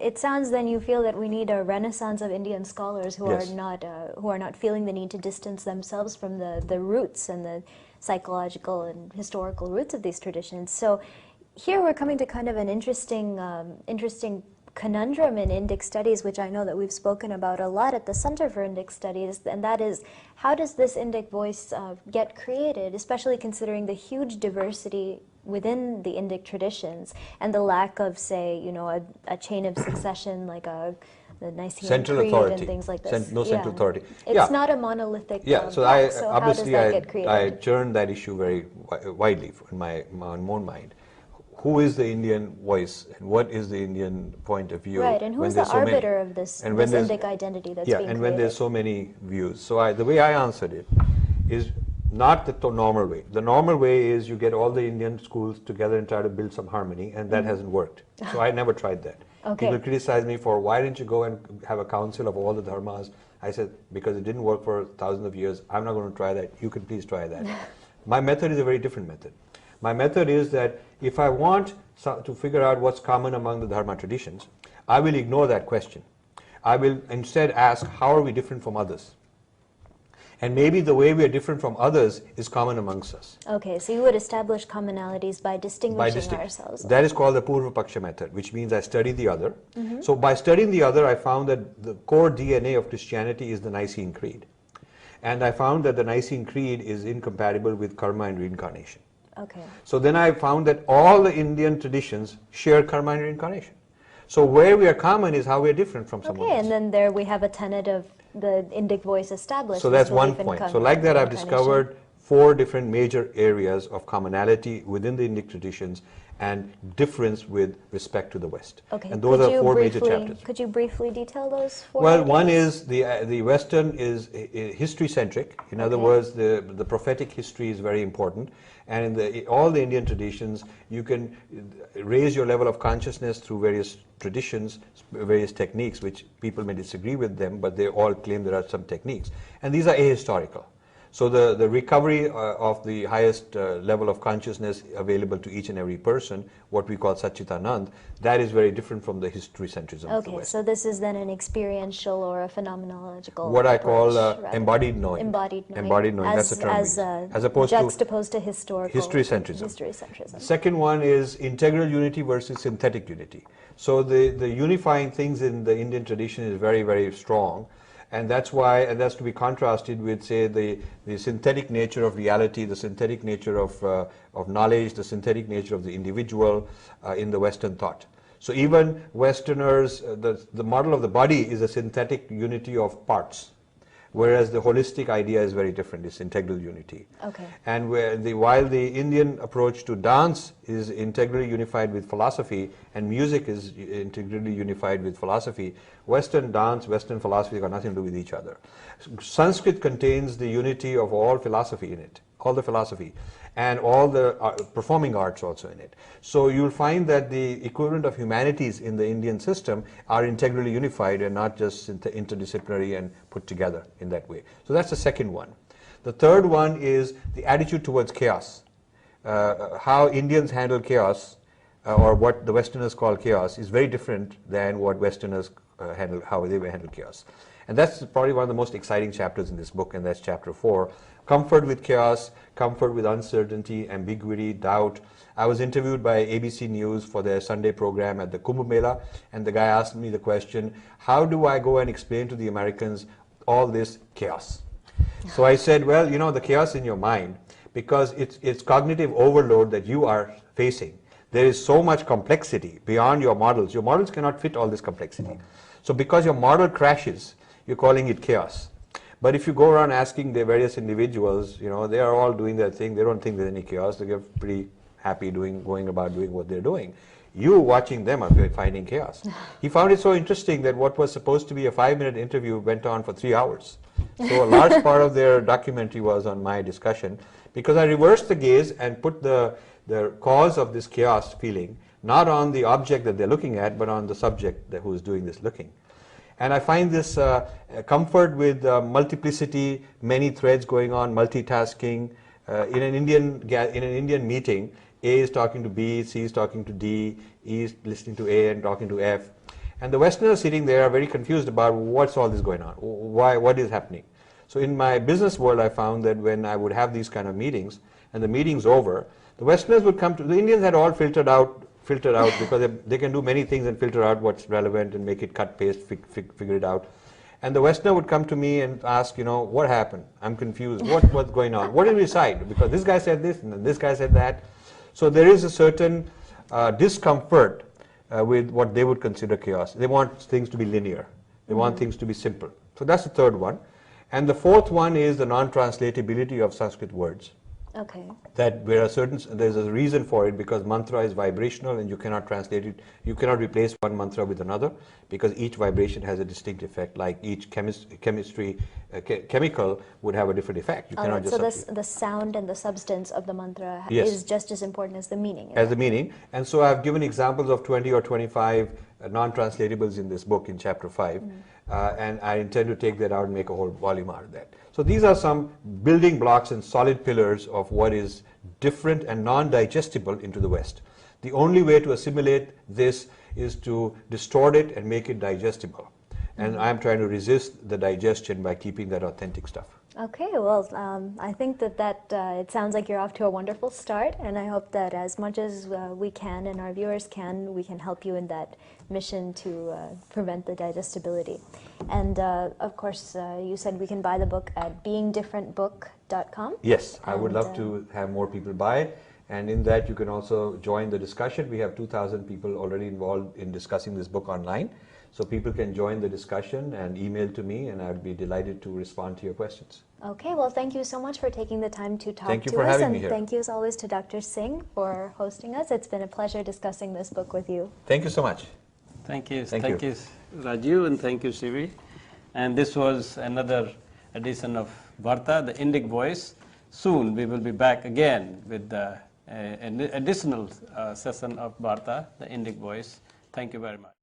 It sounds then you feel that we need a renaissance of Indian scholars who Yes. are not feeling the need to distance themselves from the roots and the psychological and historical roots of these traditions. So here we're coming to kind of an interesting conundrum in Indic studies, which I know that we've spoken about a lot at the Center for Indic Studies, and that is, how does this Indic voice get created, especially considering the huge diversity within the Indic traditions and the lack of, say, you know, a chain of succession like the Nicene Central Creed authority. and things like this. No central authority. It's not a monolithic So path, so how does obviously that get created? I churned that issue very widely in my own mind. Who is the Indian voice and what is the Indian point of view? Right, and who's the arbiter of this Indic identity that's being created? And when there's so many views. So the way I answered it is not the normal way. The normal way is you get all the Indian schools together and try to build some harmony, and that hasn't worked. So I never tried that. People criticize me for, why didn't you go and have a council of all the dharmas? I said, because it didn't work for thousands of years. I'm not going to try that. You can please try that. My method is a very different method. My method is that if I want to figure out what's common among the dharma traditions, I will ignore that question. I will instead ask, how are we different from others? And maybe the way we are different from others is common amongst us. Okay, so you would establish commonalities by distinguishing ourselves. That is called the purva paksha method, which means I study the other. So by studying the other, I found that the core DNA of Christianity is the Nicene Creed. And I found that the Nicene Creed is incompatible with karma and reincarnation. Okay. So then I found that all the Indian traditions share karma and reincarnation. So where we are common is how we are different from someone else. And then there we have a tenet of the Indic voice established. So that's one point. So like that, I've discovered 4 different major areas of commonality within the Indic traditions and difference with respect to the West. Okay. And those are 4 major chapters. Could you briefly detail those 4? Well, one is the Western is history-centric. In other words, the prophetic history is very important. And in all the Indian traditions, you can raise your level of consciousness through various traditions, various techniques, which people may disagree with them, but they all claim there are some techniques. And these are ahistorical. So the recovery of the highest level of consciousness available to each and every person, what we call Satchitanand, that is very different from the history-centrism of the West. So this is then an experiential or a phenomenological what I call approach, embodied knowing. Embodied knowing. Embodied knowing, that's the term. As opposed juxtaposed to historical history-centrism. History-centrism. The second one is integral unity versus synthetic unity. So the unifying things in the Indian tradition is very, very strong. And that's why, and that's to be contrasted with, say, the synthetic nature of reality, the synthetic nature of knowledge, the synthetic nature of the individual in the Western thought. So even Westerners, the model of the body is a synthetic unity of parts, whereas the holistic idea is very different. It's integral unity. Okay. And while the Indian approach to dance is integrally unified with philosophy, and music is integrally unified with philosophy, Western dance, Western philosophy got nothing to do with each other. Sanskrit contains the unity of all philosophy in it, all the philosophy, and all the performing arts also in it. So you'll find that the equivalent of humanities in the Indian system are integrally unified and not just interdisciplinary and put together in that way. So that's the second one. The third one is the attitude towards chaos. How Indians handle chaos, or what the Westerners call chaos, is very different than what Westerners how they handle chaos. And that's probably one of the most exciting chapters in this book, and that's chapter 4. Comfort with chaos, comfort with uncertainty, ambiguity, doubt. I was interviewed by ABC News for their Sunday program at the Kumbh Mela, and the guy asked me the question, how do I go and explain to the Americans all this chaos? So I said, well, you know, the chaos in your mind, because it's cognitive overload that you are facing. There is so much complexity beyond your models. Your models cannot fit all this complexity. So because your model crashes, you're calling it chaos. But if you go around asking the various individuals, you know, they are all doing their thing. They don't think there's any chaos. They're pretty happy going about doing what they're doing. You watching them are finding chaos. He found it so interesting that what was supposed to be a 5-minute interview went on for 3 hours. So a large part of their documentary was on my discussion, because I reversed the gaze and put the cause of this chaos feeling not on the object that they're looking at, but on the subject who is doing this looking. And I find this comfort with multiplicity, many threads going on, multitasking. In an Indian meeting, A is talking to B, C is talking to D, E is listening to A and talking to F. And the Westerners sitting there are very confused about what's all this going on, what is happening. So in my business world, I found that when I would have these kind of meetings, and the meeting's over, the Westerners would come to, the Indians had all filtered out because they can do many things and filter out what's relevant and make it cut, paste, figure it out. And the Westerner would come to me and ask, what happened? I'm confused. What's going on? What did we decide? Because this guy said this and then this guy said that. So there is a certain discomfort with what they would consider chaos. They want things to be linear. They want things to be simple. So that's the third one. And the fourth one is the non-translatability of Sanskrit words. Okay. That there's a reason for it, because mantra is vibrational and you cannot translate it, you cannot replace one mantra with another, because each vibration has a distinct effect, like each chemical would have a different effect. You cannot just so the sound and the substance of the mantra Yes. is just as important as the meaning. As the meaning. And so I've given examples of 20 or 25 non-translatables in this book in chapter 5, and I intend to take that out and make a whole volume out of that. So these are some building blocks and solid pillars of what is different and non-digestible into the West. The only way to assimilate this is to distort it and make it digestible. And I'm trying to resist the digestion by keeping that authentic stuff. Okay, well, I think that it sounds like you're off to a wonderful start, and I hope that as much as we can and our viewers can, we can help you in that mission to prevent the digestibility. And of course, you said we can buy the book at beingdifferentbook.com. Yes, I would love to have more people buy it. And in that, you can also join the discussion. We have 2,000 people already involved in discussing this book online. So people can join the discussion and email to me, and I'd be delighted to respond to your questions. Okay, well, thank you so much for taking the time to talk to us. Thank you for having me here. And thank you as always to Dr. Singh for hosting us. It's been a pleasure discussing this book with you. Thank you so much. Thank you. Thank you, Raju, and thank you, Sivi. And this was another edition of Varta, the Indic Voice. Soon we will be back again with an additional session of Varta, the Indic Voice. Thank you very much.